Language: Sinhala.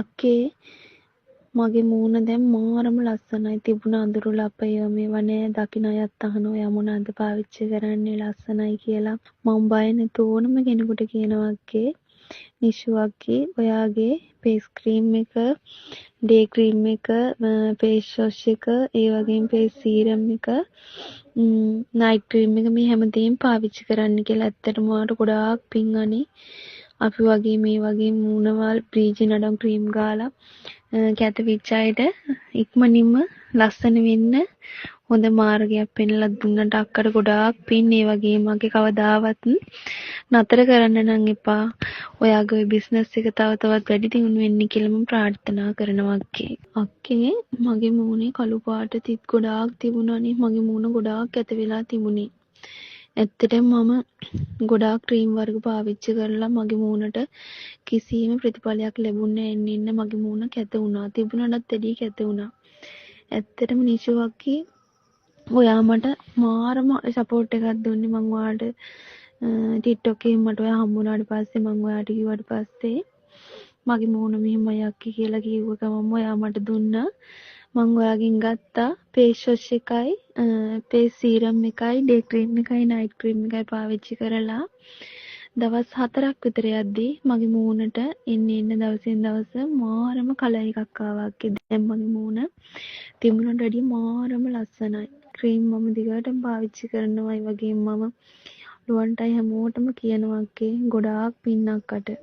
අක්කේ මගේ මූණ දැන් මාරම ලස්සනයි. තිබුණ අඳුරු ලපය මේවා නෑ. දකින්න අයත් අහනවා ඔයා මොනවද පාවිච්චි කරන්නේ ලස්සනයි කියලා. මම බය නැතුව ඕනම කෙනෙකුට කියනවා අක්කේ. නිෂු අක්කේ ඔයාගේ ෆේස් ක්‍රීම් එක, ඩේ ක්‍රීම් එක, ෆේස් වොෂ් එක, ඒ වගේම ෆේස් සීරම් එක, නයිට් ක්‍රීම් එක මේ හැමදේම පාවිච්චි කරන්න කියලා. ඇත්තටම ඔයාලට ගොඩාක් පිං අනේ. අපි වගේ මේ වගේ මූණවල් බ්ලීචින් අඩම් ක්‍රීම් ගාලා කැත වෙච්ච අයට ඉක්මනින්ම ලස්සන වෙන්න හොඳ මාර්ගයක් පෙන්ලා දුන්නට අක්කට ගොඩාක් පින්. ඒ වගේම මගේ කවදාවත් නතර කරන්න නම් එපා. ඔයාගේ ওই බිස්නස් එක තව තවත් වැඩි දියුණු වෙන්න කියලා මම ප්‍රාර්ථනා කරනවා අක්කේ. අක්කේ මගේ මූණේ කළු පාට තිත් ගොඩාක් තිබුණානේ. මගේ මූණ ගොඩාක් කැත වෙලා තිබුණේ. ඇත්තටම මම ගොඩාක් ක්‍රීම් වර්ග පාවිච්චි කරලා මගේ මූණට කිසිම ප්‍රතිඵලයක් ලැබුණේ නැහැ. එන්න මගේ මූණ කැත වුණා. තිබුණටත් වැඩිය කැත වුණා. ඇත්තටම නිෂු අක්කී ඔයා මට මාරම සපෝට් එකක් දුන්නේ. මම ඔයාලට TikTok එකෙන් මට ඔයා හම්බුනාට පස්සේ මම ඔයාට කිව්වට පස්සේ මගේ මූණ මෙහෙමයි අක්කී කියලා කිව්ව ගමන් ඔයා මට දුන්නා. මම ඔයාගෙන් ගත්තා ෆේස් වොෂ් එකයි, ෆේස් සීරම් එකයි, ඩේ ක්‍රීම් එකයි, නයිට් ක්‍රීම් එකයි පාවිච්චි කරලා දවස් 4ක් විතර යද්දී මගේ මූණට එන්න දවසින් දවස මාරම කලර් එකක් ආවා අක්කේ. දැන් මගේ මූණ තිබුණට වඩා මාරම ලස්සනයි. ක්‍රීම් මම දිගටම පාවිච්චි කරනවා. ඒ වගේම මම රුවන්ටයි හැමෝටම කියනවා අක්කේ ගොඩාක් පින් අක්කට.